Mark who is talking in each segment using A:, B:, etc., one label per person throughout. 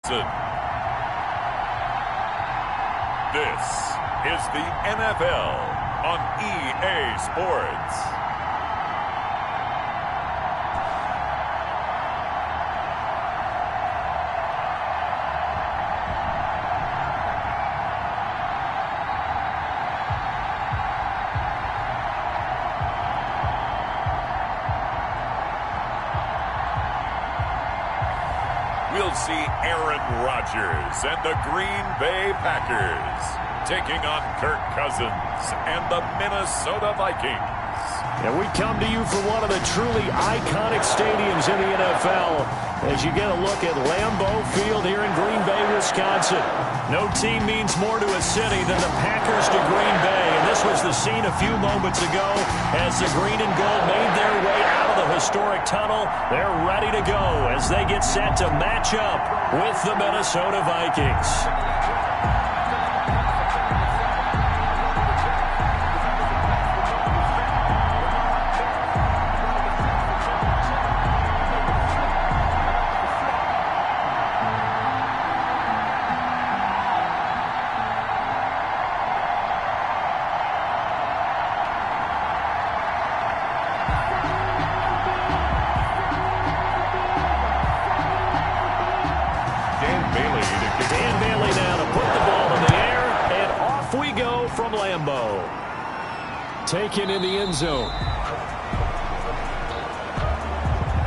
A: Wisconsin. This is the NFL on EA Sports. We'll see Aaron Rodgers and the Green Bay Packers taking on Kirk Cousins and the Minnesota Vikings.
B: And we come to you from one of the truly iconic stadiums in the NFL as you get a look at Lambeau Field here in Green Bay, Wisconsin. No team means more to a city than the Packers to Green Bay. And this was the scene a few moments ago as the green and gold made their way out of the historic tunnel. They're ready to go as they get set to match up with the Minnesota Vikings. Taken in the end zone.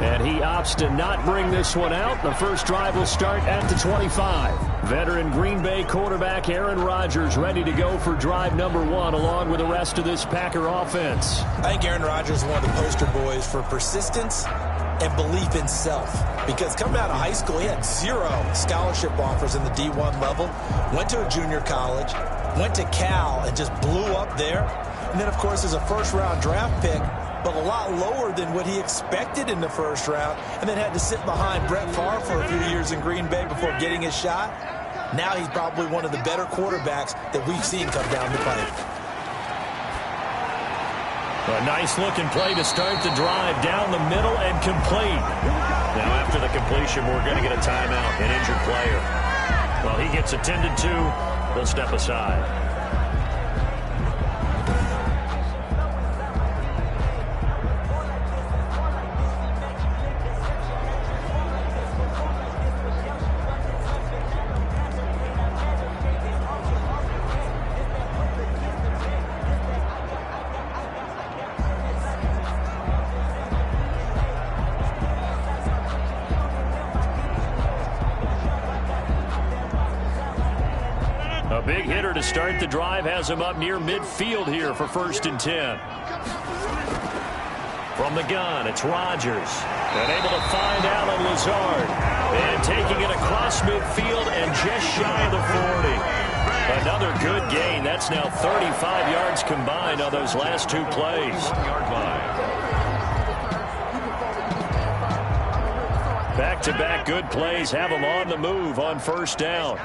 B: And he opts to not bring this one out. The first drive will start at the 25. Veteran Green Bay quarterback Aaron Rodgers ready to go for drive number one along with the rest of this Packer offense.
C: I think Aaron Rodgers is one of the poster boys for persistence and belief in self. Because coming out of high school, he had 0 scholarship offers in the D1 level. Went to a junior college, went to Cal, and just blew up there. And then, of course, is a first-round draft pick, but a lot lower than what he expected in the first round, and then had to sit behind Brett Favre for a few years in Green Bay before getting his shot. Now he's probably one of the better quarterbacks that we've seen come down the pipe.
B: A nice-looking play to start the drive down the middle and complete. Now, after the completion, we're going to get a timeout, an injured player. Well, he gets attended to. They'll step aside. A big hitter to start the drive has him up near midfield here for 1st and 10. From the gun, it's Rodgers. And able to find Allen Lazard. And taking it across midfield and just shy of the 40. Another good gain. That's now 35 yards combined on those last 2 plays. Back-to-back good plays have him on the move on 1st down.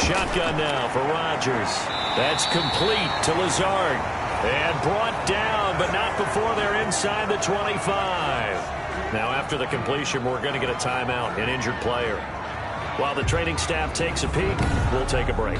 B: Shotgun now for Rodgers. That's complete to Lazard. And brought down, but not before they're inside the 25. Now, after the completion, we're going to get a timeout, an injured player. While the training staff takes a peek, we'll take a break.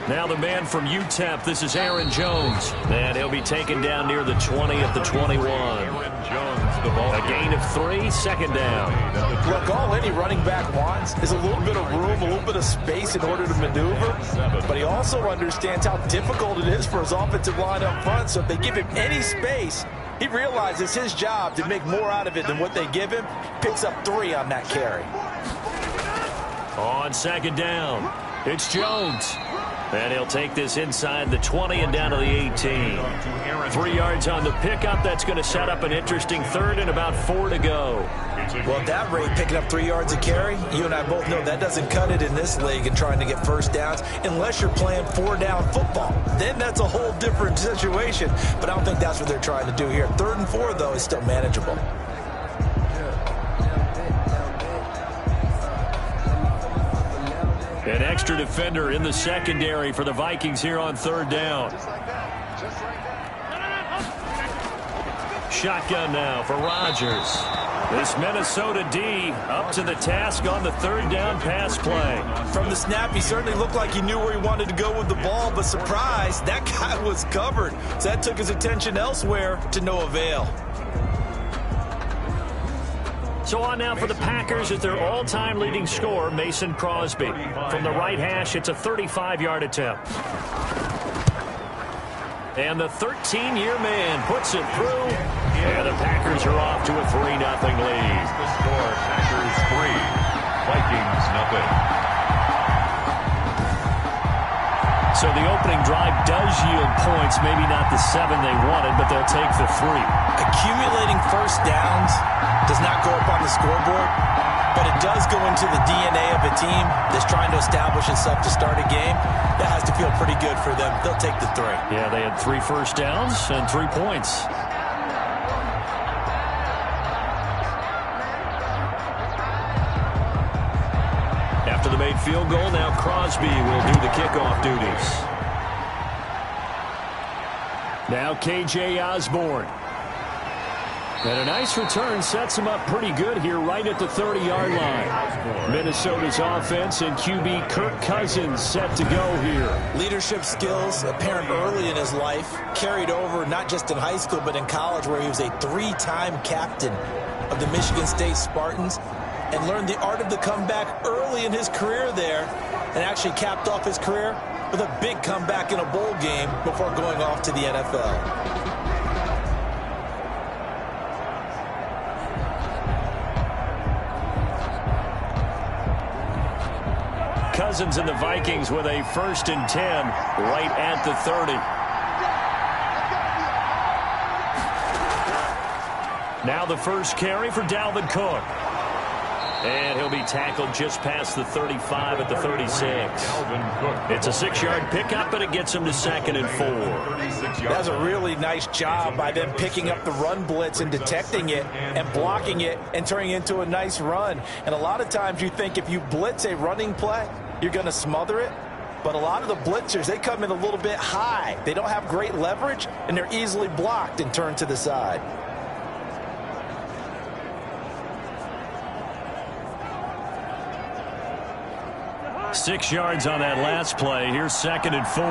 B: Now the man from UTEP, this is Aaron Jones. And he'll be taken down near the 20 at the 21. A gain of 3, 2nd down.
C: Look, all any running back wants is a little bit of room, a little bit of space in order to maneuver. But he also understands how difficult it is for his offensive line up front. So if they give him any space, he realizes his job to make more out of it than what they give him. Picks up 3 on that carry.
B: On 2nd down, it's Jones. And he'll take this inside the 20 and down to the 18. 3 yards on the pickup. That's going to set up an interesting third and about 4 to go.
C: Well, at that rate, picking up 3 yards a carry, you and I both know that doesn't cut it in this league and trying to get first downs unless you're playing 4-down football. Then that's a whole different situation. But I don't think that's what they're trying to do here. 3rd and 4, though, is still manageable.
B: An extra defender in the secondary for the Vikings here on 3rd down. Shotgun now for Rodgers. This Minnesota D up to the task on the 3rd down pass play.
C: From the snap, he certainly looked like he knew where he wanted to go with the ball, but surprise, that guy was covered. So that took his attention elsewhere to no avail.
B: So on now for the Packers is their all-time leading scorer, Mason Crosby. From the right hash, it's a 35-yard attempt. And the 13-year man puts it through. And the Packers are off to a 3-0 lead.
A: The score, Packers 3, Vikings 0.
B: So the opening drive does yield points, maybe not the 7 they wanted, but they'll take the 3.
C: Accumulating first downs does not go up on the scoreboard, but it does go into the DNA of a team that's trying to establish itself to start a game. That has to feel pretty good for them. They'll take the 3.
B: Yeah, they had 3 first downs and 3 points. After the made field goal, now Crosby will do the kickoff duties. Now KJ Osborne. And a nice return sets him up pretty good here right at the 30-yard line. Minnesota's offense and QB Kirk Cousins set to go here.
C: Leadership skills apparent early in his life, carried over not just in high school but in college, where he was a 3-time captain of the Michigan State Spartans and learned the art of the comeback early in his career there, and actually capped off his career with a big comeback in a bowl game before going off to the NFL.
B: Cousins and the Vikings with a 1st and 10 right at the 30. Now the first carry for Dalvin Cook. And he'll be tackled just past the 35 at the 36. It's a 6-yard pickup, but it gets him to 2nd and 4.
C: That's a really nice job by them picking up the run blitz and detecting it and blocking it and turning it into a nice run. And a lot of times you think if you blitz a running play, you're going to smother it. But a lot of the blitzers, they come in a little bit high. They don't have great leverage, and they're easily blocked and turned to the side.
B: Six yards on that last play. Here's 2nd and 4.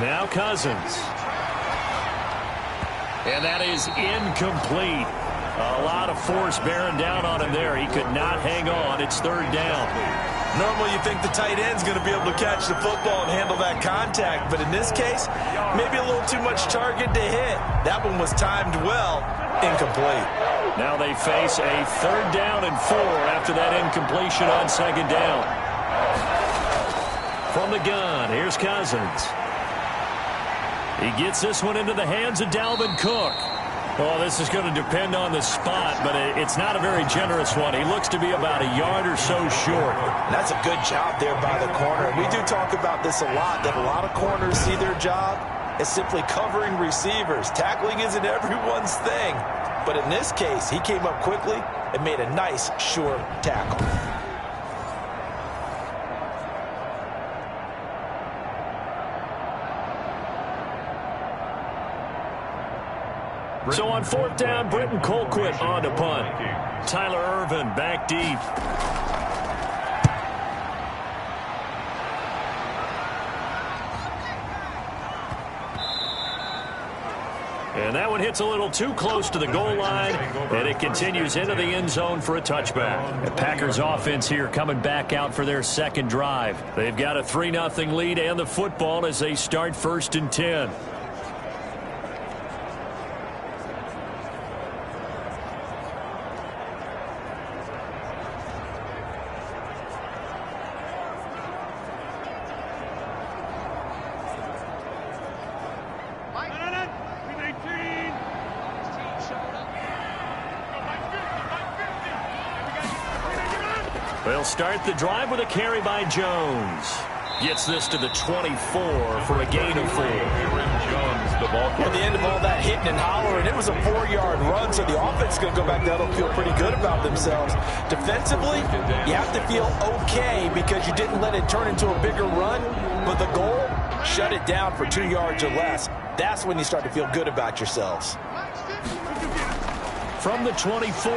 B: Now Cousins. And that is incomplete. A lot of force bearing down on him there. He could not hang on. It's 3rd down.
C: Normally you think the tight end's going to be able to catch the football and handle that contact, but in this case, maybe a little too much target to hit. That one was timed well. Incomplete.
B: Now they face a 3rd down and 4 after that incompletion on 2nd down. From the gun, here's Cousins. He gets this one into the hands of Dalvin Cook. Well, this is going to depend on the spot, but it's not a very generous one. He looks to be about a yard or so short.
C: That's a good job there by the corner. We do talk about this a lot, that a lot of corners see their job as simply covering receivers. Tackling isn't everyone's thing. But in this case, he came up quickly and made a nice, sure tackle.
B: So on 4th down, Britton Colquitt on to punt. Tyler Ervin back deep. And that one hits a little too close to the goal line, and it continues into the end zone for a touchback. The Packers offense here coming back out for their 2nd drive. They've got a 3-0 lead and the football as they start 1st and 10. They'll start the drive with a carry by Jones. Gets this to the 24 for a gain of 4.
C: At the end of all that hitting and hollering, it was a 4-yard run, so the offense is going to go back there and feel pretty good about themselves. Defensively, you have to feel okay because you didn't let it turn into a bigger run, but the goal, shut it down for 2 yards or less. That's when you start to feel good about yourselves.
B: From the 24,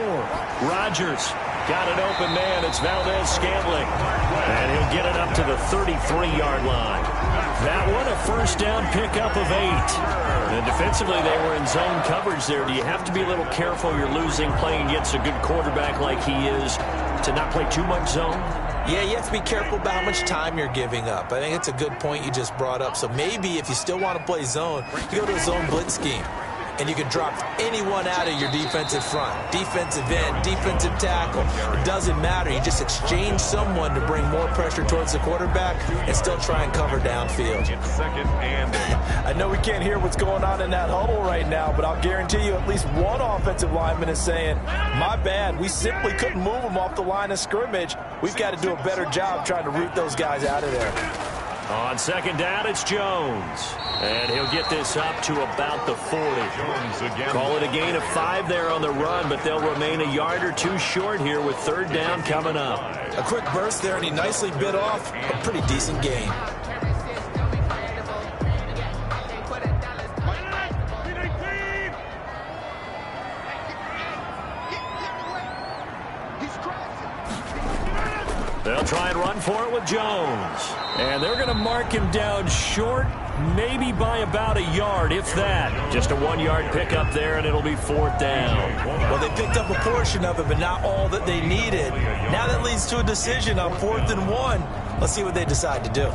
B: Rodgers got an open man. It's Valdez-Scantling. And he'll get it up to the 33-yard line. That one, a first down pickup of 8. And defensively, they were in zone coverage there. Do you have to be a little careful you're losing playing against a good quarterback like he is to not play too much zone?
C: Yeah, you have to be careful about how much time you're giving up. I think it's a good point you just brought up. So maybe if you still want to play zone, you go to a zone blitz scheme. And you can drop anyone out of your defensive front. Defensive end, defensive tackle. It doesn't matter. You just exchange someone to bring more pressure towards the quarterback and still try and cover downfield.
A: Second and 8.
C: I know we can't hear what's going on in that huddle right now, but I'll guarantee you at least one offensive lineman is saying, my bad, we simply couldn't move them off the line of scrimmage. We've got to do a better job trying to root those guys out of there.
B: On second down, it's Jones. And he'll get this up to about the 40. Call it a gain of 5 there on the run, but they'll remain a yard or 2 short here with third down coming up.
C: A quick burst there, and he nicely bit off a pretty decent gain.
B: They'll try and run for it with Jones. And they're going to mark him down short, maybe by about a yard, if that. Just a 1-yard pickup there, and it'll be fourth down.
C: Well, they picked up a portion of it, but not all that they needed. Now that leads to a decision on 4th and 1. Let's see what they decide to do.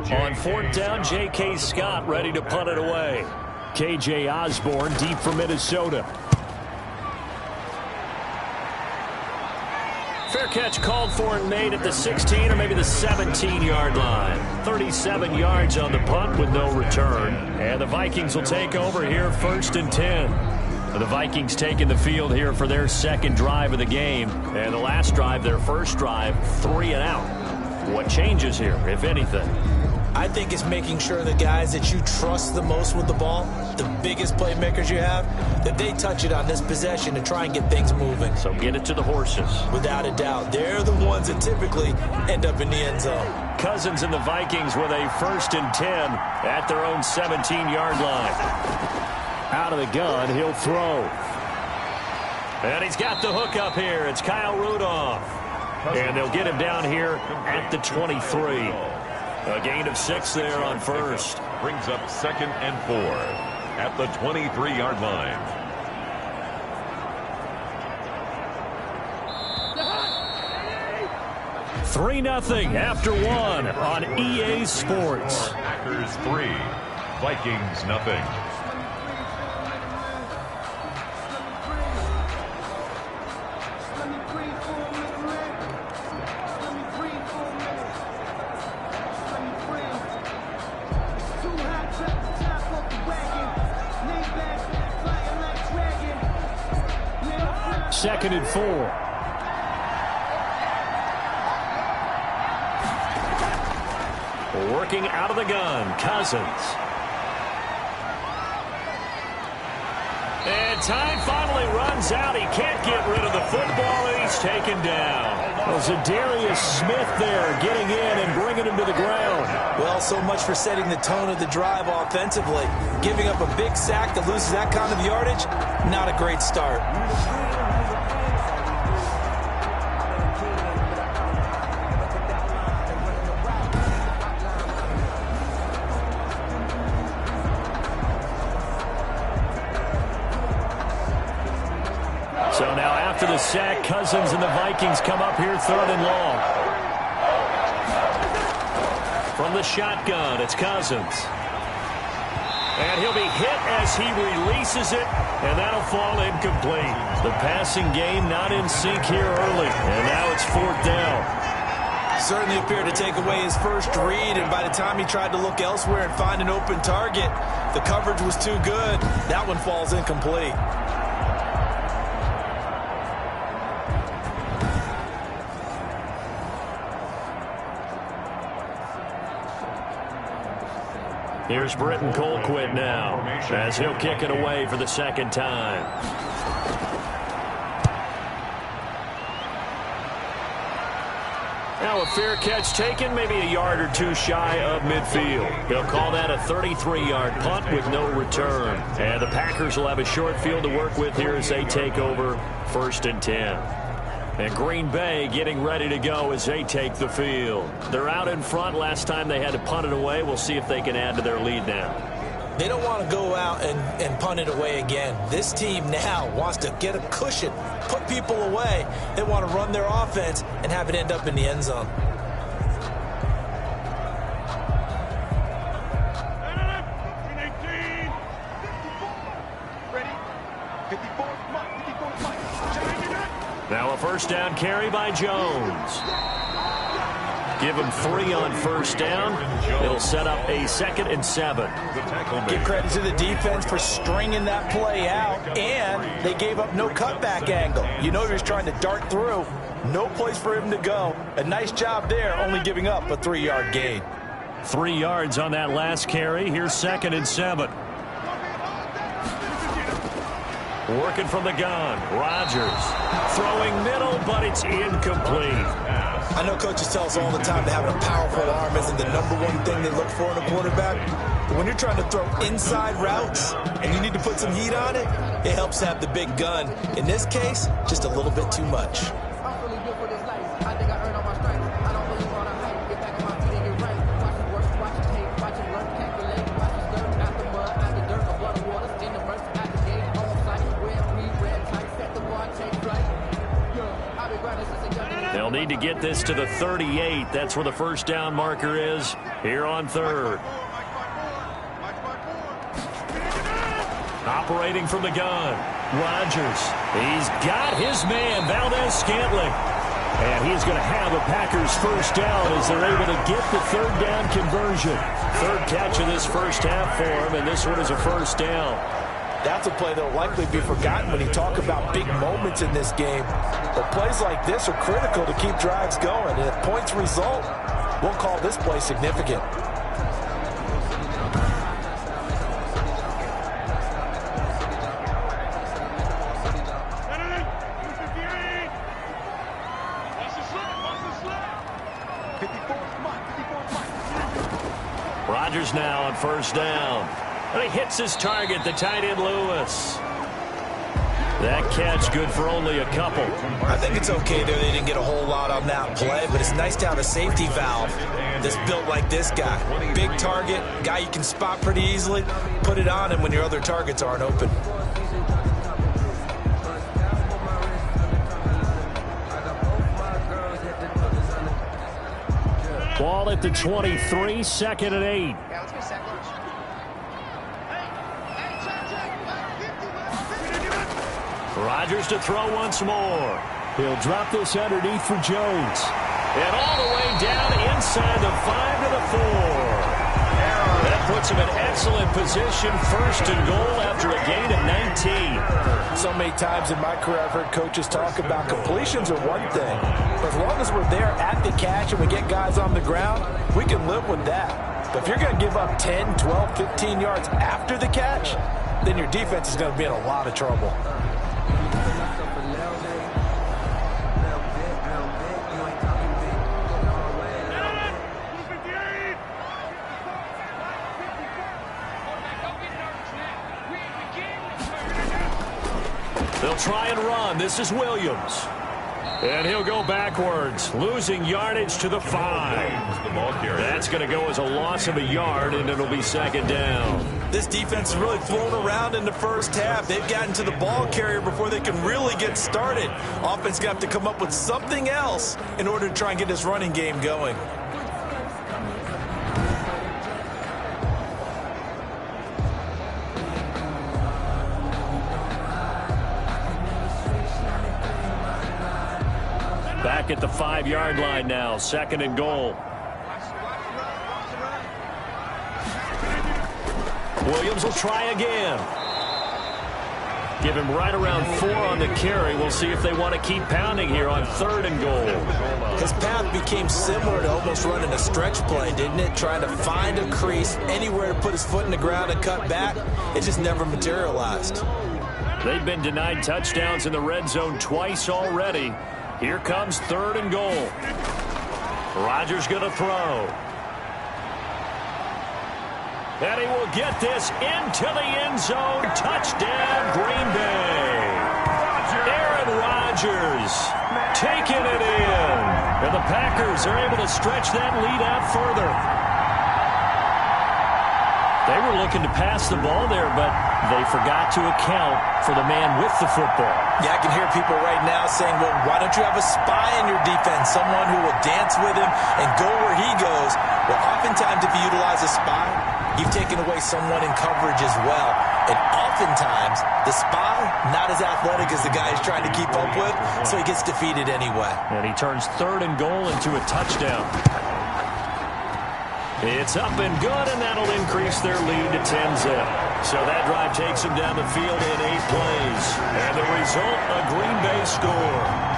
B: On fourth down, J.K. Scott ready to punt it away. K.J. Osborne deep for Minnesota. Fair catch called for and made at the 16 or maybe the 17-yard line. 37 yards on the punt with no return. And the Vikings will take over here 1st and 10. The Vikings taking the field here for their second drive of the game. And the last drive, their first drive, 3 and out. What changes here, if anything?
C: I think it's making sure the guys that you trust the most with the ball, the biggest playmakers you have, that they touch it on this possession to try and get things moving.
B: So get it to the horses.
C: Without a doubt. They're the ones that typically end up in the end zone.
B: Cousins and the Vikings with a 1st and 10 at their own 17-yard line. Out of the gun, he'll throw. And he's got the hook up here. It's Kyle Rudolph. And they'll get him down here at the 23. A gain of 6 there on first.
A: Brings up 2nd and 4 at the 23-yard line.
B: Three 3-0 after 1 on EA Sports.
A: Packers 3, Vikings 0.
B: Second and 4. Working out of the gun, Cousins. And time finally runs out. He can't get rid of the football, and he's taken down. Well, Zadarius Smith there getting in and bringing him to the ground.
C: Well, so much for setting the tone of the drive offensively. Giving up a big sack that loses that kind of yardage, not a great start.
B: So now after the sack, Cousins and the Vikings come up here 3rd and long. From the shotgun, it's Cousins. And he'll be hit as he releases it, and that'll fall incomplete. The passing game not in sync here early, and now it's 4th down.
C: Certainly appeared to take away his first read, and by the time he tried to look elsewhere and find an open target, the coverage was too good. That one falls incomplete.
B: Here's Britton Colquitt now, as he'll kick it away for the second time. Now a fair catch taken, maybe a yard or two shy of midfield. They'll call that a 33-yard punt with no return. And the Packers will have a short field to work with here as they take over 1st and 10. And Green Bay getting ready to go as they take the field. They're out in front. Last time they had to punt it away. We'll see if they can add to their lead now.
C: They don't want to go out and punt it away again. This team now wants to get a cushion, put people away. They want to run their offense and have it end up in the end zone.
B: Now a 1st down carry by Jones. Give him 3 on 1st down. It'll set up a 2nd and 7.
C: Give credit to the defense for stringing that play out, and they gave up no cutback angle. You know he was trying to dart through. No place for him to go. A nice job there, only giving up a 3-yard gain.
B: 3 yards on that last carry. Here's 2nd and 7. Working from the gun. Rodgers throwing middle, but it's incomplete.
C: I know coaches tell us all the time that having a powerful arm isn't the #1 thing they look for in a quarterback. But when you're trying to throw inside routes and you need to put some heat on it, it helps have the big gun. In this case, just a little bit too much.
B: They'll need to get this to the 38. That's where the 1st down marker is here on 3rd. Operating from the gun. Rodgers. He's got his man, Valdez-Scantling. And he's going to have a Packers 1st down as they're able to get the 3rd down conversion. 3rd catch of this 1st half for him, and this one is a 1st down.
C: That's a play that will likely be forgotten when you talk about big moments in this game. But plays like this are critical to keep drives going. And if points result, we'll call this play significant.
B: Rodgers now on 1st down. And he hits his target, the tight end Lewis. That catch good for only a couple.
C: I think it's okay there. They didn't get a whole lot on that play, but it's nice to have a safety valve that's built like this guy. Big target, guy you can spot pretty easily. Put it on him when your other targets aren't open.
B: Ball at the 23, 2nd and 8. Rodgers to throw once more. He'll drop this underneath for Jones. And all the way down inside the 5 to the 4. That puts him in excellent position. 1st and goal after a gain of 19.
C: So many times in my career I've heard coaches talk about completions are one thing. But as long as we're there at the catch and we get guys on the ground, we can live with that. But if you're going to give up 10, 12, 15 yards after the catch, then your defense is going to be in a lot of trouble.
B: They'll try and run. This is Williams. And he'll go backwards, losing yardage to the 5. That's going to go as a loss of a yard, and it'll be 2nd down.
C: This defense has really thrown around in the 1st half. They've gotten to the ball carrier before they can really get started. Offense going to have to come up with something else in order to try and get this running game going.
B: back at the 5-yard line now. 2nd and goal. Williams will try again. Give him right around 4 on the carry. We'll see if they want to keep pounding here on 3rd and goal.
C: His path became similar to almost running a stretch play, didn't it? Trying to find a crease, anywhere to put his foot in the ground and cut back. It just never materialized.
B: They've been denied touchdowns in the red zone twice already. Here comes 3rd and goal. Rodgers going to throw. And he will get this into the end zone. Touchdown, Green Bay. Aaron Rodgers taking it in. And the Packers are able to stretch that lead out further. They were looking to pass the ball there, but they forgot to account for the man with the football.
C: Yeah, I can hear people right now saying, well, why don't you have a spy in your defense, someone who will dance with him and go where he goes? Well, oftentimes if you utilize a spy, you've taken away someone in coverage as well. And oftentimes, the spy, not as athletic as the guy he's trying to keep up with, so he gets defeated anyway.
B: And he turns 3rd and goal into a touchdown. It's up and good, and that'll increase their lead to 10-zip. So that drive takes them down the field in 8 plays. And the result, a Green Bay score.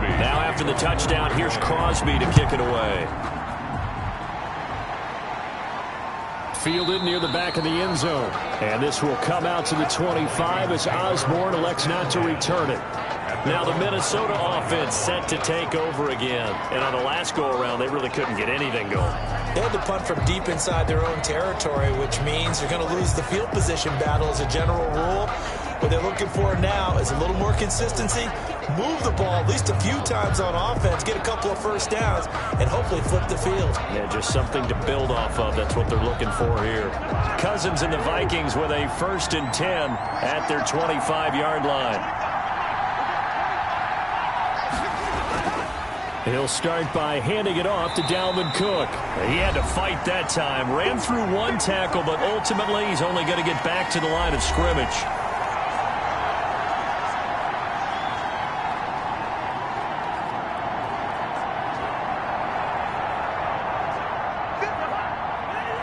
B: Now after the touchdown, here's Crosby to kick it away. Fielded near the back of the end zone. And this will come out to the 25 as Osborne elects not to return it. Now the Minnesota offense set to take over again. And on the last go-around, they really couldn't get anything going.
C: They had to punt from deep inside their own territory, which means you're going to lose the field position battle as a general rule. What they're looking for now is a little more consistency, move the ball at least a few times on offense, get a couple of first downs, and hopefully flip the field.
B: Yeah, just something to build off of. That's what they're looking for here. Cousins and the Vikings with a 1st and 10 at their 25-yard line. He'll start by handing it off to Dalvin Cook. He had to fight that time. Ran through 1 tackle, but ultimately he's only going to get back to the line of scrimmage.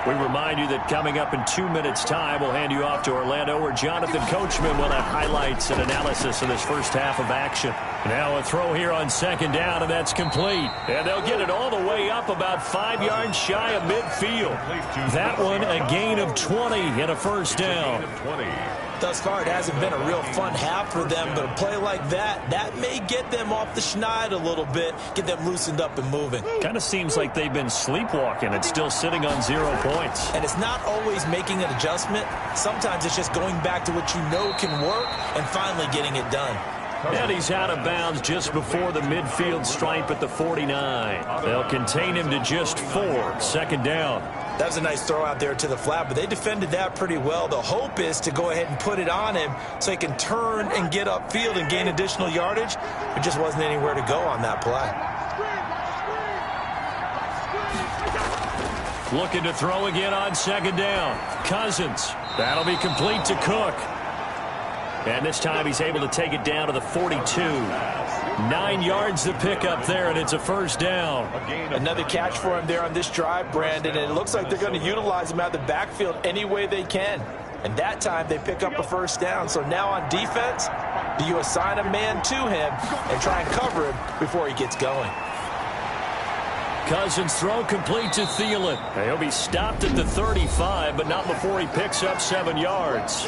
B: We remind you that coming up in 2 minutes' time, we'll hand you off to Orlando, where Jonathan Coachman will have highlights and analysis of this first half of action. Now a throw here on 2nd down, and that's complete. And they'll get it all the way up about 5 yards shy of midfield. That one, a gain of 20 and a first down.
C: Thus far, it hasn't been a real fun half for them, but a play like that may get them off the schneid a little bit, get them loosened up and moving.
B: Kind of seems like they've been sleepwalking and still sitting on 0 points.
C: And it's not always making an adjustment. Sometimes it's just going back to what you know can work and finally getting it done.
B: And he's out of bounds just before the midfield stripe at the 49. They'll contain him to just 4. 2nd down.
C: That was a nice throw out there to the flat, but they defended that pretty well. The hope is to go ahead and put it on him so he can turn and get upfield and gain additional yardage. There just wasn't anywhere to go on that play.
B: Looking to throw again on 2nd down. Cousins. That'll be complete to Cook. And this time he's able to take it down to the 42. 9 yards to pick up there, and it's a first down.
C: Another catch for him there on this drive, Brandon, and it looks like they're going to utilize him out of the backfield any way they can. And that time they pick up a first down. So now on defense, do you assign a man to him and try and cover him before he gets going?
B: Cousins throw complete to Thielen. He'll be stopped at the 35, but not before he picks up 7 yards.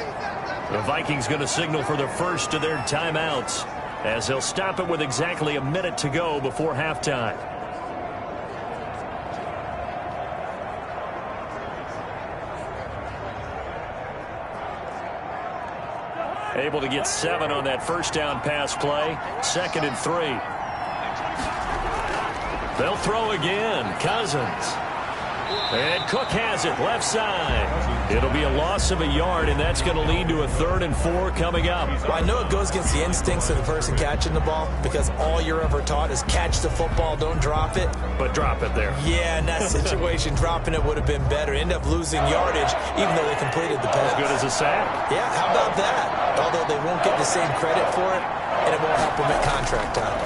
B: The Vikings going to signal for the first of their timeouts, as they'll stop it with exactly a minute to go before halftime. Able to get 7 on that first down pass play. 2nd and 3. They'll throw again. Cousins. And Cook has it, left side. It'll be a loss of a yard, and that's going to lead to a 3rd and 4 coming up.
C: Well, I know it goes against the instincts of the person catching the ball because all you're ever taught is catch the football, don't drop it.
B: But drop it there.
C: Yeah, in that situation, dropping it would have been better. End up losing yardage, even though they completed the pass.
B: As good as a sack.
C: Yeah, how about that? Although they won't get the same credit for it, and it won't help them at contract time.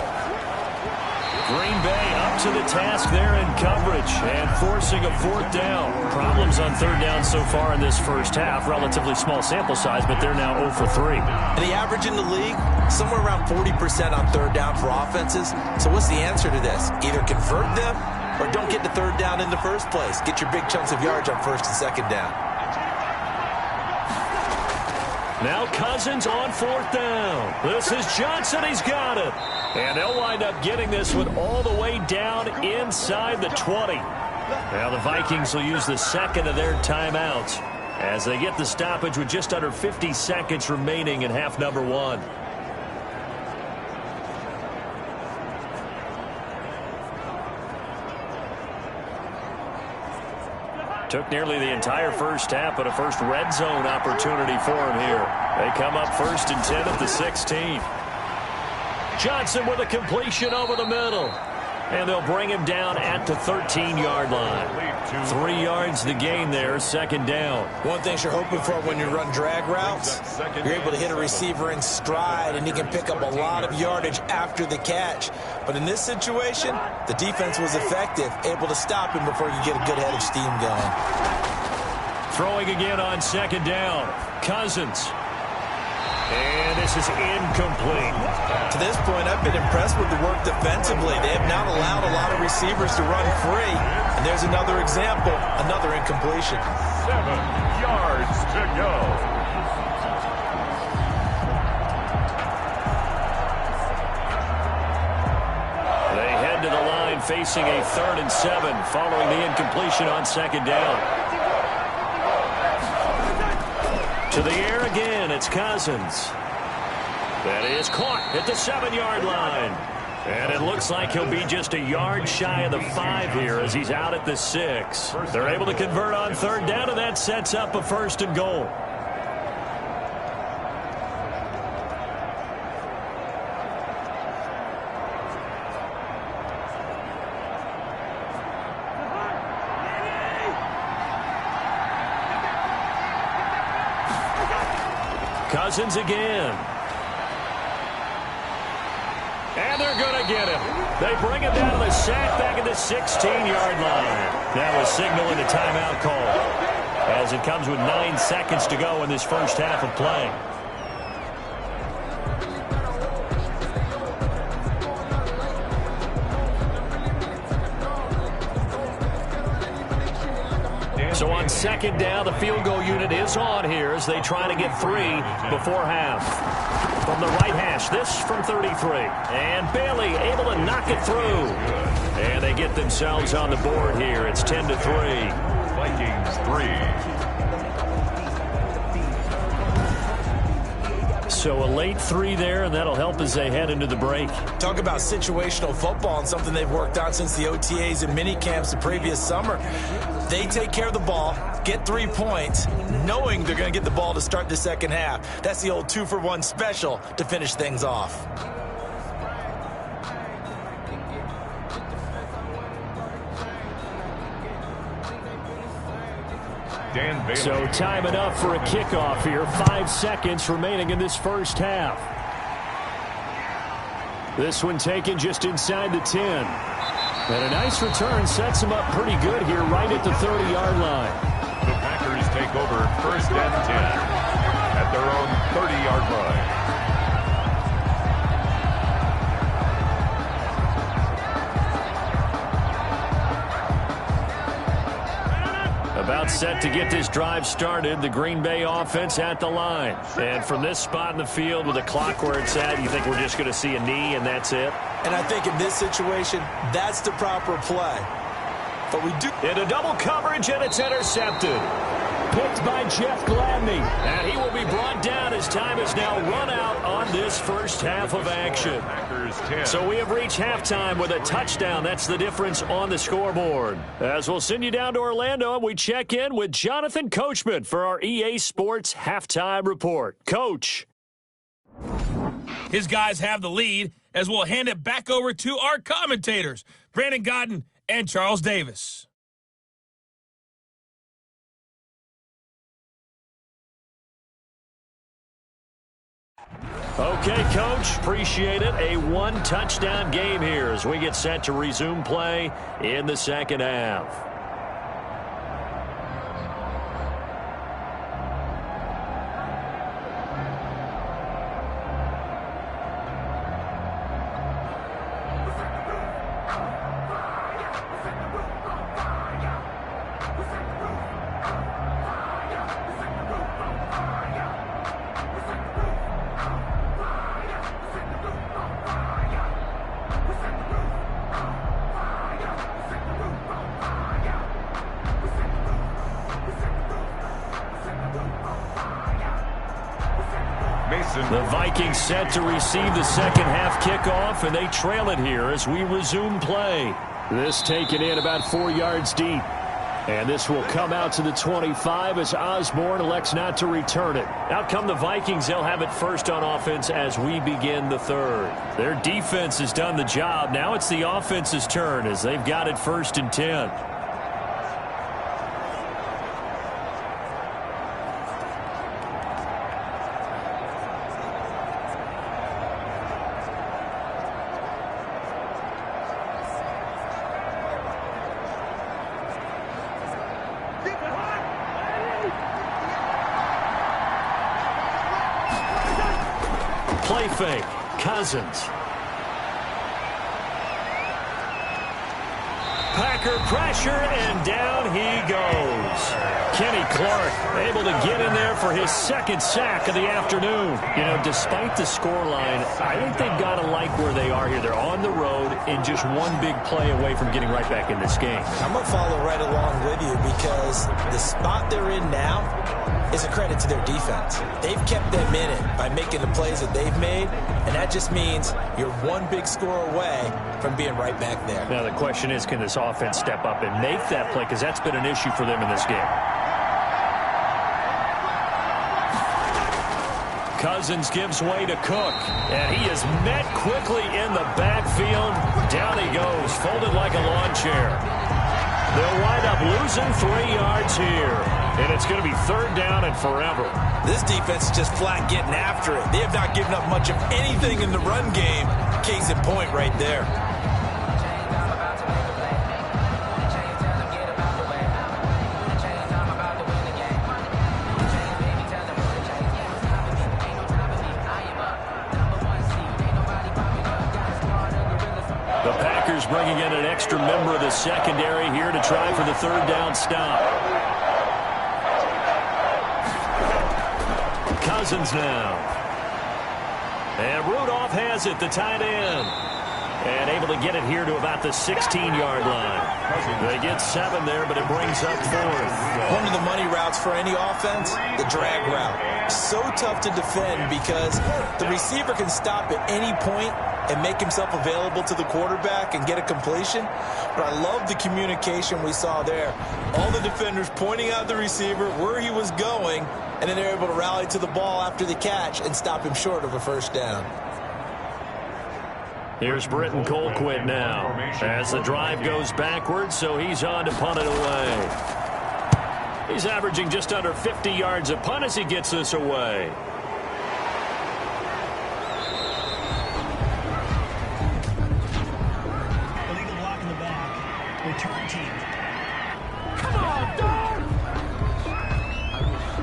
B: Green Bay up to the task there in coverage and forcing a 4th down. Problems on 3rd down so far in this first half. Relatively small sample size, but they're now 0 for 3.
C: And the average in the league, somewhere around 40% on 3rd down for offenses. So what's the answer to this? Either convert them or don't get the 3rd down in the first place. Get your big chunks of yards on 1st and 2nd down.
B: Now Cousins on 4th down. This is Johnson. He's got it. And they'll wind up getting this one all the way down inside the 20. Now the Vikings will use the 2nd of their timeouts as they get the stoppage with just under 50 seconds remaining in half number 1. Took nearly the entire first half, but a first red zone opportunity for him here. They come up 1st and 10 at the 16. Johnson with a completion over the middle. And they'll bring him down at the 13-yard line. 3 yards the gain there, 2nd down.
C: One thing you're hoping for when you run drag routes, you're able to hit a receiver in stride, and he can pick up a lot of yardage after the catch. But in this situation, the defense was effective, able to stop him before you get a good head of steam going.
B: Throwing again on 2nd down. Cousins. And this is incomplete.
C: To this point, I've been impressed with the work defensively. They have not allowed a lot of receivers to run free. And there's another example, another incompletion.
A: 7 yards to go.
B: They head to the line facing a 3rd and 7 following the incompletion on 2nd down. To the air again, it's Cousins. That is caught at the 7-yard line. And it looks like he'll be just a yard shy of the 5 here as he's out at the 6. They're able to convert on 3rd down, and that sets up a 1st and goal. Cousins again. And they're going to get him. They bring him down to the sack back at the 16-yard line. That was signaling a timeout call as it comes with 9 seconds to go in this first half of play. So on 2nd down, the field goal unit is on here as they try to get 3 before half. From the right hash, this from 33. And Bailey able to knock it through. And they get themselves on the board here. It's 10-3.
A: Vikings 3.
B: So a late 3 there, and that'll help as they head into the break.
C: Talk about situational football and something they've worked on since the OTAs and mini camps the previous summer. They take care of the ball, get 3 points, knowing they're going to get the ball to start the second half. That's the old 2-for-1 special to finish things off.
B: So time enough for a kickoff here. 5 seconds remaining in this first half. This one taken just inside the 10. And a nice return sets him up pretty good here right at the 30-yard line.
A: The Packers take over 1st and 10 at their own 30-yard line.
B: About set to get this drive started. The Green Bay offense at the line. And from this spot in the field with the clock where it's at, you think we're just going to see a knee and that's it?
C: And I think in this situation, that's the proper play. But we do...
B: Into double coverage, and it's intercepted. picked by Jeff Gladney. And he will be brought down as time is now run out on this first half of action. So we have reached halftime with a touchdown. That's the difference on the scoreboard. As we'll send you down to Orlando, and we check in with Jonathan Coachman for our EA Sports Halftime Report. Coach.
D: His guys have the lead as we'll hand it back over to our commentators, Brandon Godden and Charles Davis.
B: Okay, Coach, appreciate it. A one-touchdown game here as we get set to resume play in the second half. The Vikings set to receive the second half kickoff, and they trail it here as we resume play. This taken in about 4 yards deep. And this will come out to the 25 as Osborne elects not to return it. Out come the Vikings. They'll have it first on offense as we begin the third. Their defense has done the job. Now it's the offense's turn as they've got it 1st and 10. Play fake. Cousins. Packer pressure, and down he goes. Kenny Clark able to get in there for his second sack of the afternoon. You know, despite the scoreline, I think they've got to like where they are here. They're on the road and just one big play away from getting right back in this game.
C: I'm going to follow right along with you because the spot they're in now is a credit to their defense. They've kept them in it by making the plays that they've made, and that just means you're one big score away from being right back there.
B: Now the question is, can this offense step up and make that play? Because that's been an issue for them in this game. Cousins gives way to Cook, and he is met quickly in the backfield. Down he goes, folded like a lawn chair. They'll wind up losing 3 yards here, and it's going to be 3rd down and forever.
C: This defense is just flat getting after it. They have not given up much of anything in the run game. Case in point right there.
B: Bringing in an extra member of the secondary here to try for the 3rd down stop. Cousins now. And Rudolph has it, the tight end. And able to get it here to about the 16-yard line. They get 7 there, but it brings up 4th.
C: One of the money routes for any offense, the drag route. So tough to defend because the receiver can stop at any point and make himself available to the quarterback and get a completion. But I love the communication we saw there. All the defenders pointing out the receiver, where he was going, and then they're able to rally to the ball after the catch and stop him short of a 1st down.
B: Here's Britton Colquitt now as the drive goes backwards, so he's on to punt it away. He's averaging just under 50 yards a punt as he gets this away.
E: Illegal block in the back. Return team.
B: Come on, dog!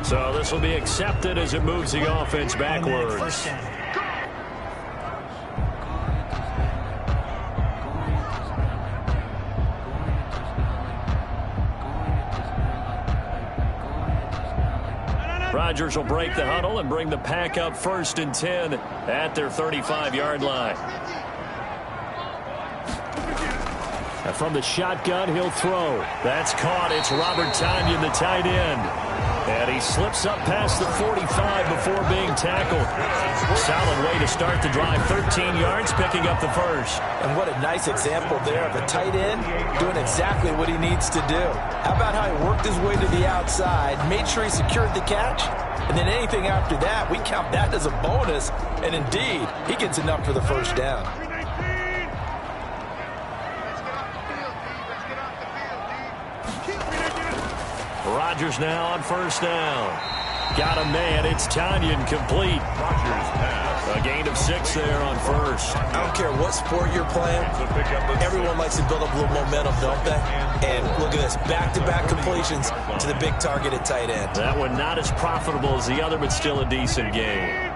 B: So this will be accepted as it moves the offense backwards. Rodgers will break the huddle and bring the pack up 1st and 10 at their 35-yard line. And from the shotgun, he'll throw. That's caught. It's Robert Tonyan, the tight end. And he slips up past the 45 before being tackled. Solid way to start the drive. 13 yards, picking up the first.
C: And what a nice example there of a tight end doing exactly what he needs to do. How about how he worked his way to the outside, made sure he secured the catch, and then anything after that, we count that as a bonus. And indeed, he gets enough for the first down.
B: Rodgers now on first down. Got a man. It's Tanyan complete.
A: Rodgers pass.
B: A gain of 6 there on first.
C: I don't care what sport you're playing. Everyone likes to build up a little momentum, don't they? And look at this. Back-to-back completions to the big target at tight end.
B: That one not as profitable as the other, but still a decent gain.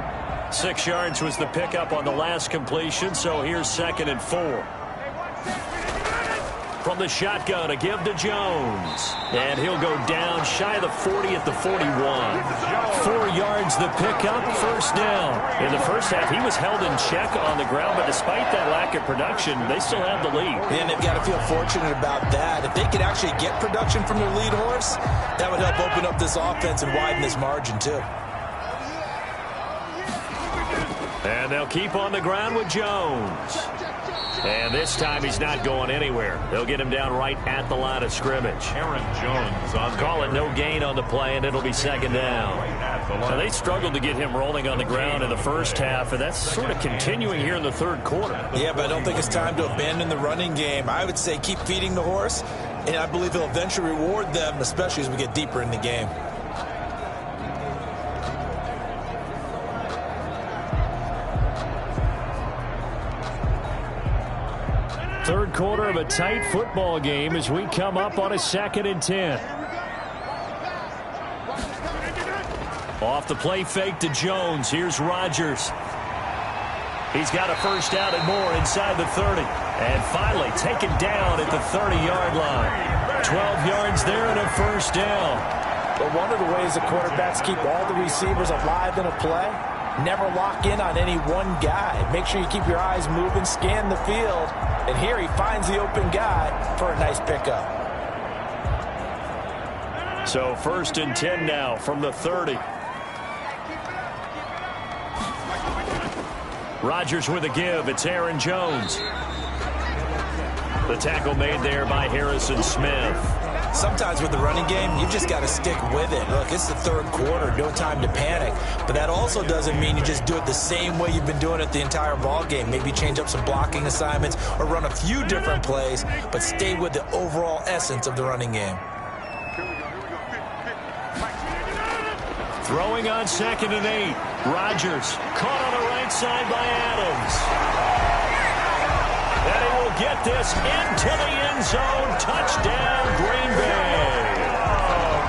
B: 6 yards was the pickup on the last completion, so here's 2nd and 4. From the shotgun, a give to Jones. And he'll go down shy of the 40 at the 41. 4 yards the pickup, first down. In the first half, he was held in check on the ground, but despite that lack of production, they still have the lead.
C: And they've got to feel fortunate about that. If they could actually get production from their lead horse, that would help open up this offense and widen this margin too.
B: And they'll keep on the ground with Jones. And this time he's not going anywhere. They'll get him down right at the line of scrimmage.
A: Aaron Jones on
B: Call it no gain on the play, and it'll be 2nd down. Now, they struggled to get him rolling on the ground in the first half, and that's sort of continuing here in the third quarter.
C: Yeah, but I don't think it's time to abandon the running game. I would say keep feeding the horse, and I believe he'll eventually reward them, especially as we get deeper in the game.
B: Third quarter of a tight football game as we come up on a 2nd and 10. Off the play fake to Jones. Here's Rodgers. He's got a first down and more inside the 30. And finally taken down at the 30-yard line. 12 yards there and a first down.
C: But one of the ways the quarterbacks keep all the receivers alive in a play, never lock in on any one guy. Make sure you keep your eyes moving, scan the field. And here he finds the open guy for a nice pickup.
B: So 1st and 10 now from the 30. Rodgers with a give. It's Aaron Jones. The tackle made there by Harrison Smith.
C: Sometimes with the running game, you've just got to stick with it. Look, it's the third quarter, no time to panic. But that also doesn't mean you just do it the same way you've been doing it the entire ball game. Maybe change up some blocking assignments or run a few different plays, but stay with the overall essence of the running game.
B: Throwing on 2nd and 8. Rodgers caught on the right side by Adams. And he will get this into the end zone. Touchdown, Green Bay.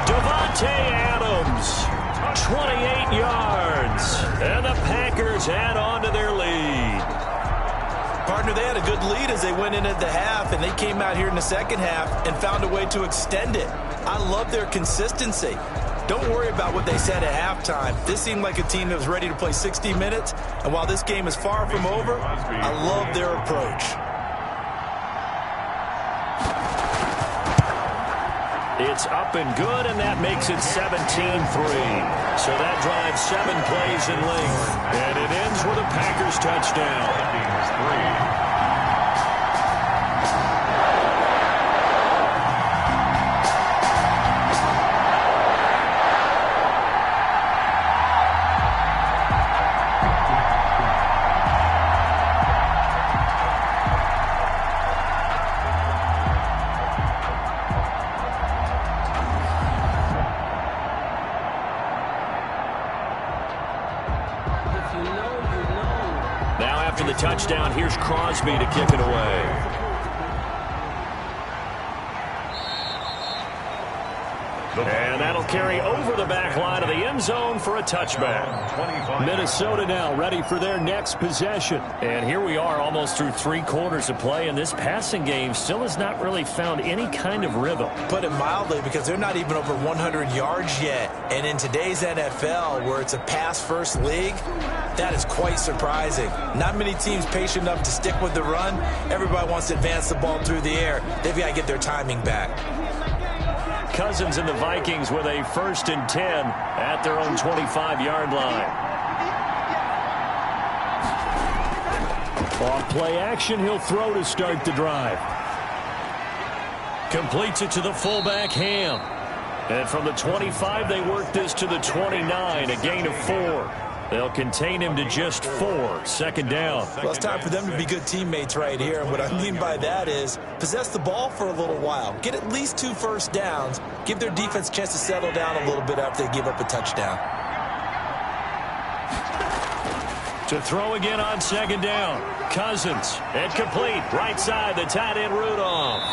B: Devontae Adams, 28 yards. And the Packers add on to their lead.
C: Partner, they had a good lead as they went in at the half, and they came out here in the second half and found a way to extend it. I love their consistency. Don't worry about what they said at halftime. This seemed like a team that was ready to play 60 minutes, and while this game is far from over, I love their approach.
B: It's up and good, and that makes it 17-3. So that drives 7 plays in length, and it ends with a Packers touchdown. Touchdown. Here's Crosby to kick it away. And that'll carry over the back line of the end zone for a touchback. Minnesota now ready for their next possession. And here we are almost through 3 quarters of play, and this passing game still has not really found any kind of rhythm.
C: Put it mildly, because they're not even over 100 yards yet. And in today's NFL, where it's a pass-first league, that is quite surprising. Not many teams patient enough to stick with the run. Everybody wants to advance the ball through the air. They've got to get their timing back.
B: Cousins and the Vikings with a 1st and 10 at their own 25-yard line. On play action, he'll throw to start the drive. Completes it to the fullback, Ham. And from the 25, they work this to the 29, a gain of 4. They'll contain him to just 4, 2nd down.
C: Well, it's time for them to be good teammates right here. And what I mean by that is possess the ball for a little while. Get at least 2 first downs. Give their defense a chance to settle down a little bit after they give up a touchdown.
B: To throw again on 2nd down. Cousins, incomplete. Right side, the tight end Rudolph.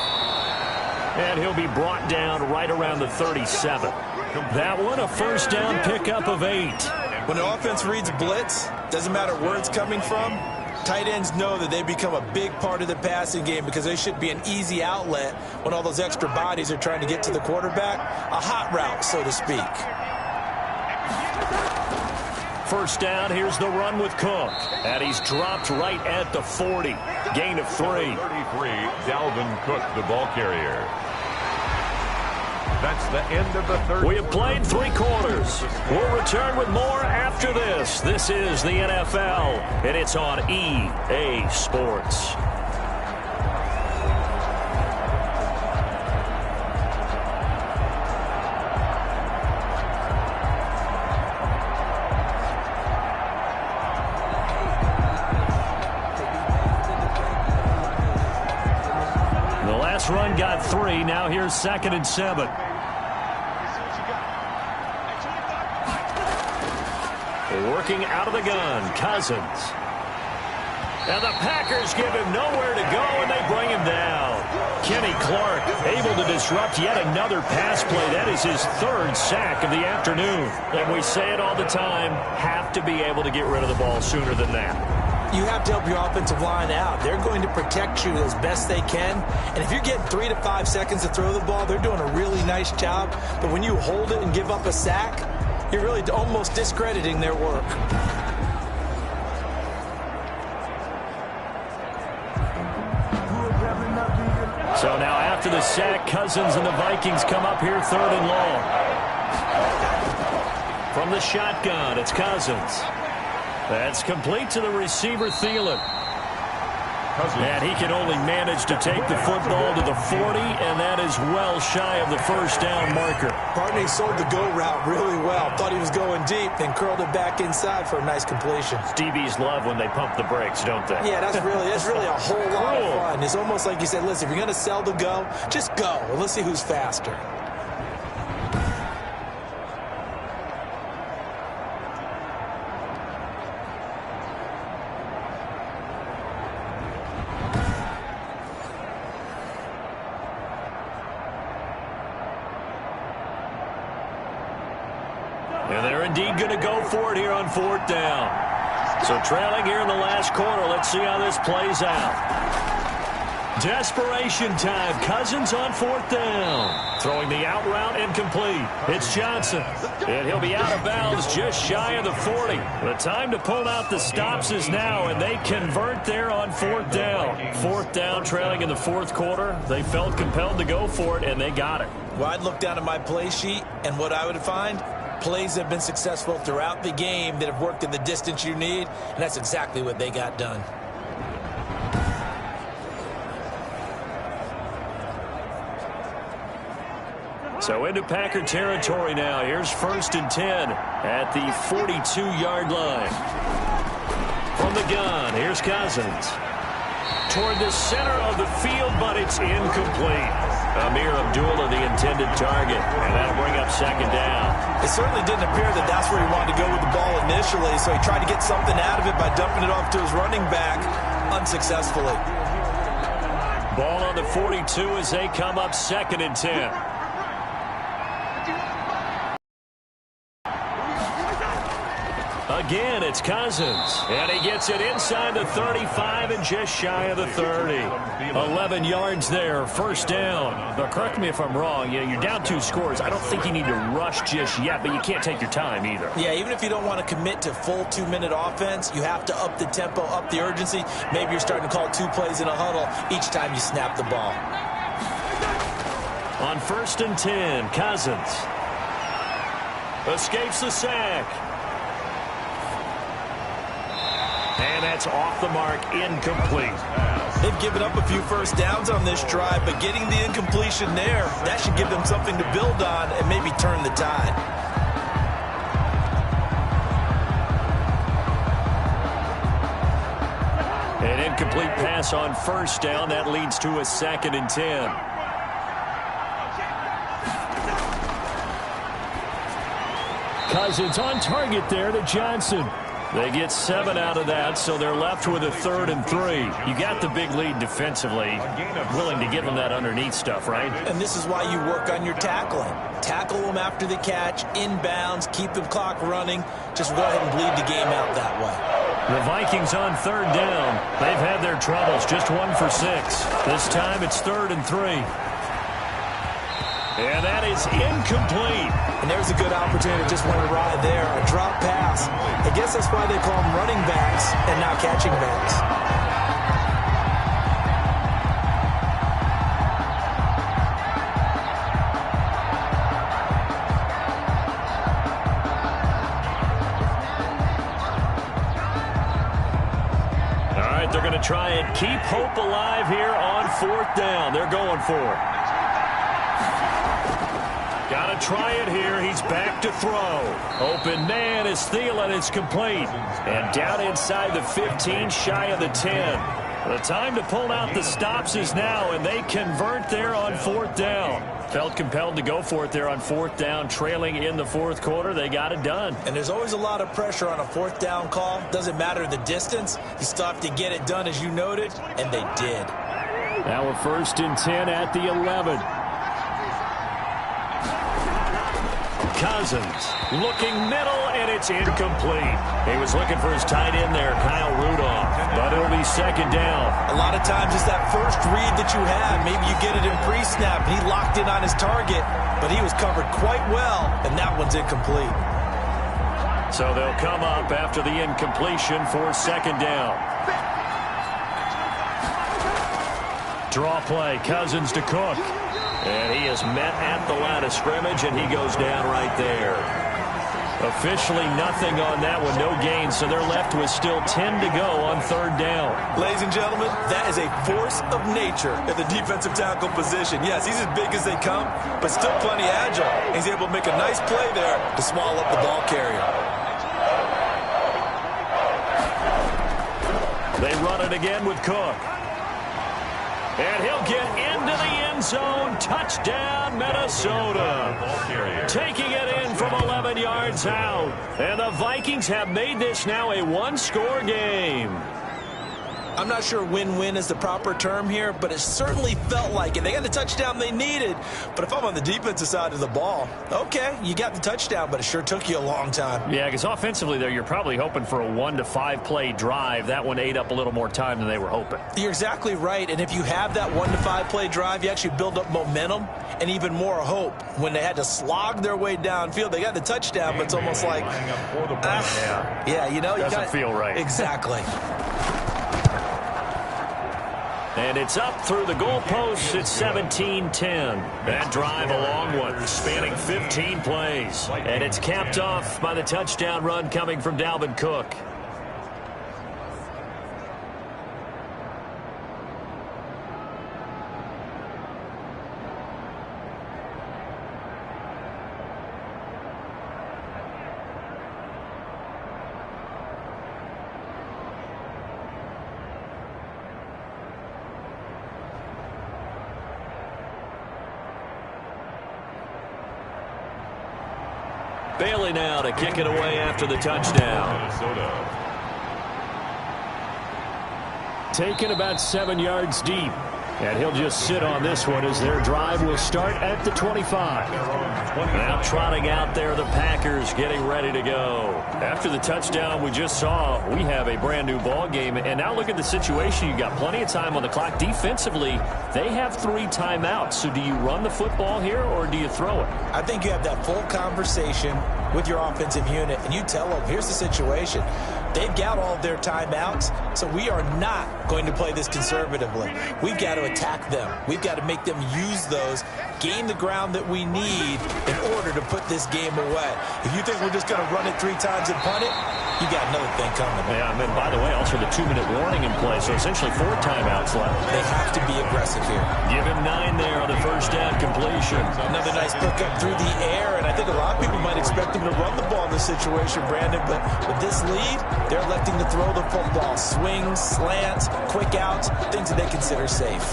B: And he'll be brought down right around the 37. That one, a 1st down pickup of 8.
C: When the offense reads blitz, doesn't matter where it's coming from, tight ends know that they become a big part of the passing game because they should be an easy outlet when all those extra bodies are trying to get to the quarterback. A hot route, so to speak.
B: 1st down, here's the run with Cook. And he's dropped right at the 40. Gain of 3.
A: 33, Dalvin Cook, the ball carrier. That's the end of the third.
B: We have played 3 quarters. We'll return with more after this. This is the NFL, and it's on EA Sports. The last run got 3. Now here's 2nd and 7. Working out of the gun, Cousins. And the Packers give him nowhere to go, and they bring him down. Kenny Clark able to disrupt yet another pass play. That is his 3rd sack of the afternoon. And we say it all the time, have to be able to get rid of the ball sooner than that.
C: You have to help your offensive line out. They're going to protect you as best they can. And if you're getting 3 to 5 seconds to throw the ball, they're doing a really nice job. But when you hold it and give up a sack, you're really almost discrediting their work.
B: So now after the sack, Cousins and the Vikings come up here 3rd and long. From the shotgun, it's Cousins. That's complete to the receiver, Thielen. And he can only manage to take the football to the 40, and that is well shy of the 1st down marker.
C: Partney sold the go route really well. Thought he was going deep, then curled it back inside for a nice completion.
B: DBs love when they pump the brakes, don't they?
C: Yeah, that's really a whole lot of fun. It's almost like you said, listen, if you're going to sell the go, just go. And let's see who's faster.
B: And they're indeed going to go for it here on 4th down. So trailing here in the last quarter. Let's see how this plays out. Desperation time. Cousins on 4th down. Throwing the out route incomplete. It's Johnson. And he'll be out of bounds just shy of the 40. The time to pull out the stops is now, and they convert there on 4th down. 4th down, trailing in the 4th quarter. They felt compelled to go for it, and they got it.
C: Well, I'd look down at my play sheet, and what I would find, plays have been successful throughout the game that have worked in the distance you need, and that's exactly what they got done.
B: So into Packer territory now. Here's 1st and 10 at the 42-yard line. From the gun, here's Cousins. Toward the center of the field, but it's incomplete. Amir Abdullah, the intended target, and that'll bring up 2nd down.
C: It certainly didn't appear that that's where he wanted to go with the ball initially, so he tried to get something out of it by dumping it off to his running back unsuccessfully.
B: Ball on the 42 as they come up 2nd and 10. Again, it's Cousins. And he gets it inside the 35 and just shy of the 30. 11 yards there, 1st down. But correct me if I'm wrong, you're down 2 scores. I don't think you need to rush just yet, but you can't take your time either.
C: Yeah, even if you don't want to commit to full 2-minute offense, you have to up the tempo, up the urgency. Maybe you're starting to call 2 plays in a huddle each time you snap the ball.
B: On 1st and 10, Cousins escapes the sack. And that's off the mark, incomplete.
C: They've given up a few first downs on this drive, but getting the incompletion there, that should give them something to build on and maybe turn the tide.
B: An incomplete pass on 1st down. That leads to a 2nd and 10. Cousins on target there to Johnson. They get 7 out of that, so they're left with a 3rd and 3. You got the big lead defensively. Willing to give them that underneath stuff, right?
C: And this is why you work on your tackling. Tackle them after the catch, inbounds, keep the clock running. Just go ahead and bleed the game out that way.
B: The Vikings on 3rd down. They've had their troubles, just 1 for 6. This time it's 3rd and 3. And that is incomplete.
C: And there's a good opportunity. Just went awry there. A drop pass. I guess that's why they call them running backs and not catching backs.
B: All right, they're going to try and keep hope alive here on 4th down. They're going for it. Got to try it here. He's back to throw. Open man is Thielen. It's complete. And down inside the 15, shy of the 10. The time to pull out the stops is now, and they convert there on 4th down. Felt compelled to go for it there on 4th down, trailing in the 4th quarter. They got it done.
C: And there's always a lot of pressure on a 4th down call. Doesn't matter the distance. You still have to get it done, as you noted, and they did.
B: Now a 1st and 10 at the 11. Cousins looking middle, and it's incomplete. He was looking for his tight end there, Kyle Rudolph, but it'll be 2nd down.
C: A lot of times it's that first read that you have. Maybe you get it in pre-snap. He locked in on his target, but he was covered quite well, and that one's incomplete.
B: So they'll come up after the incompletion for 2nd down. Draw play, Cousins to Cook. And he is met at the line of scrimmage, and he goes down right there. Officially nothing on that one, no gain, so they're left with still 10 to go on 3rd down.
C: Ladies and gentlemen, that is a force of nature at the defensive tackle position. Yes, he's as big as they come, but still plenty agile. He's able to make a nice play there to swallow up the ball carrier.
B: They run it again with Cook. And he'll get into the end zone. Touchdown, Minnesota. Taking it in from 11 yards out. And the Vikings have made this now a 1-score game.
C: I'm not sure win-win is the proper term here, but it certainly felt like it. They got the touchdown they needed, but if I'm on the defensive side of the ball, okay, you got the touchdown, but it sure took you a long time.
B: Yeah, because offensively there, you're probably hoping for a 1 to 5 play drive. That one ate up a little more time than they were hoping.
C: You're exactly right, and if you have that 1 to 5 play drive, you actually build up momentum and even more hope. When they had to slog their way downfield, they got the touchdown, but it's almost like, yeah, you know,
B: doesn't feel right.
C: Exactly.
B: And it's up through the goalposts. It's 17-10. That drive a long one, spanning 15 plays. And it's capped off by the touchdown run coming from Dalvin Cook. Bailey now to kick it away after the touchdown. Taken about 7 yards deep. And he'll just sit on this one as their drive will start at the 25. Now trotting out there, the Packers getting ready to go. After the touchdown we just saw, we have a brand new ball game. And now look at the situation. You've got plenty of time on the clock. Defensively, they have 3 timeouts. So do you run the football here or do you throw it?
C: I think you have that full conversation with your offensive unit, and you tell them, here's the situation. They've got all of their timeouts, so we are not going to play this conservatively. We've got to attack them. We've got to make them use those, gain the ground that we need in order to put this game away. If you think we're just going to run it 3 times and punt it, you got another thing coming.
B: Yeah, I mean, by the way, also the 2-minute warning in play, so essentially 4 timeouts left.
C: They have to be aggressive here.
B: Give him 9 there on the first down completion.
C: Another nice pick up through the air, and I think a lot of people might expect him to run the ball in this situation, Brandon, but with this lead, they're electing to throw the football. Swings, slants, quick outs, things that they consider safe.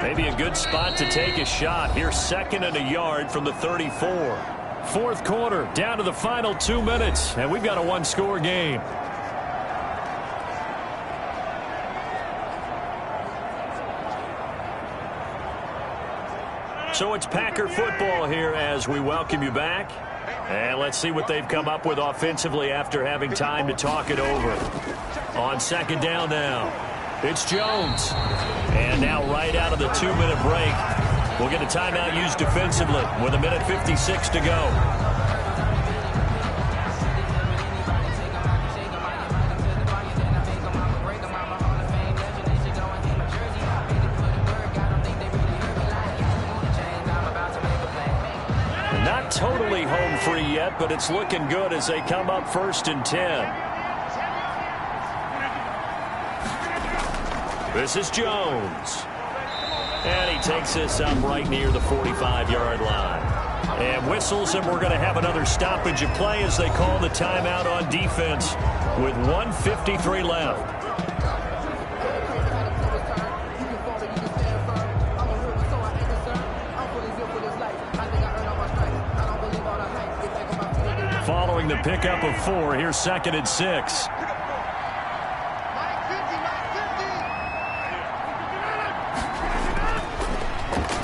B: Maybe a good spot to take a shot. Here's 2nd and a yard from the 34. Fourth quarter, down to the final 2 minutes, and we've got a 1-score game. So it's Packer football here as we welcome you back. And let's see what they've come up with offensively after having time to talk it over. On 2nd down now, it's Jones. And now right out of the 2-minute break, we'll get a timeout used defensively with 1:56 to go. Not totally home free yet, but it's looking good as they come up 1st and 10. This is Jones. And he takes this up right near the 45-yard line. And whistles, and we're going to have another stoppage of play as they call the timeout on defense with 1:53 left. Following the pickup of 4, here's 2nd and 6.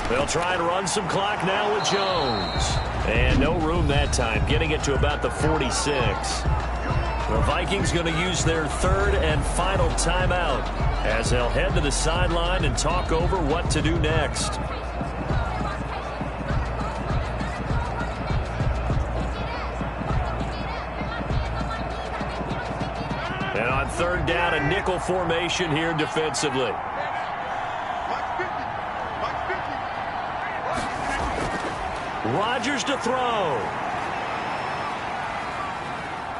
B: They'll try to run some clock now with Jones. And no room that time, getting it to about the 46. The Vikings going to use their 3rd and final timeout as they'll head to the sideline and talk over what to do next. And on 3rd down, a nickel formation here defensively. Rodgers to throw.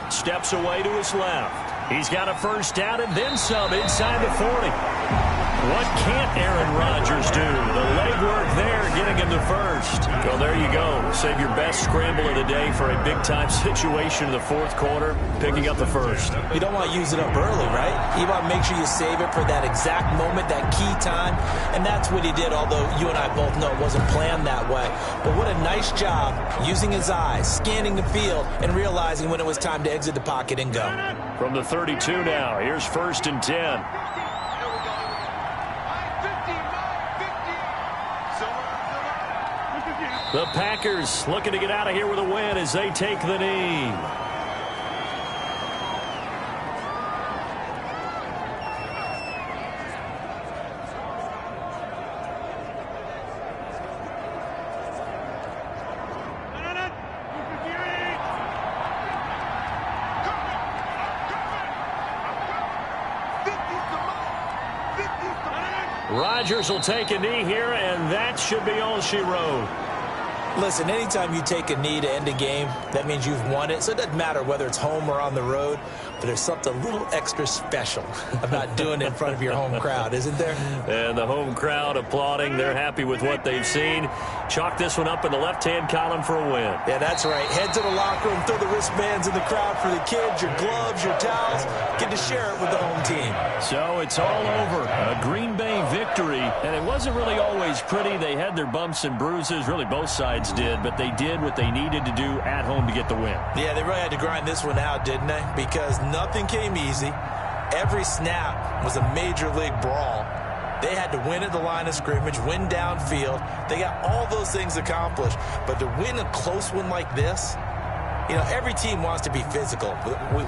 B: Steps away to his left. He's got a 1st down and then some inside the 40. What can't Aaron Rodgers do? The legwork there, getting him to 1st. Well, there you go. Save your best scramble of the day for a big-time situation in the 4th quarter, picking up the 1st.
C: You don't want to use it up early, right? You want to make sure you save it for that exact moment, that key time. And that's what he did, although you and I both know it wasn't planned that way. But what a nice job using his eyes, scanning the field, and realizing when it was time to exit the pocket and go.
B: From the 32 now, here's 1st and 10. The Packers looking to get out of here with a win as they take the knee. Rodgers will take a knee here, and that should be all she wrote.
C: Listen, anytime you take a knee to end a game, that means you've won it. So it doesn't matter whether it's home or on the road, but there's something a little extra special about doing it in front of your home crowd, isn't there?
B: And the home crowd applauding. They're happy with what they've seen. Chalk this one up in the left-hand column for a win.
C: Yeah, that's right. Head to the locker room, throw the wristbands in the crowd for the kids, your gloves, your towels. Get to share it with the home team.
B: So it's all over. A Green Bay victory, and it wasn't really always pretty. They had their bumps and bruises. Really, both sides did, but they did what they needed to do at home to get the win.
C: Yeah, they really had to grind this one out, didn't they? Because nothing came easy. Every snap was a major league brawl. They had to win at the line of scrimmage, win downfield. They got all those things accomplished. But to win a close one like this, you know, every team wants to be physical.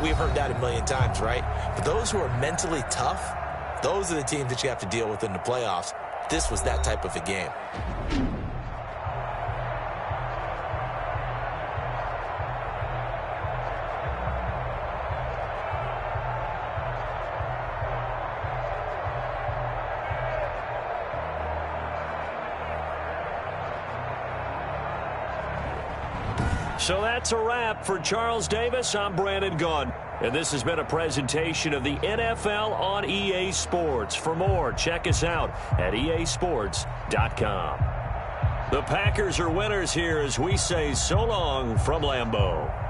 C: We've heard that a million times, right? But those who are mentally tough, those are the teams that you have to deal with in the playoffs. This was that type of a game.
B: So that's a wrap for Charles Davis. I'm Brandon Gaudin. And this has been a presentation of the NFL on EA Sports. For more, check us out at easports.com. The Packers are winners here as we say so long from Lambeau.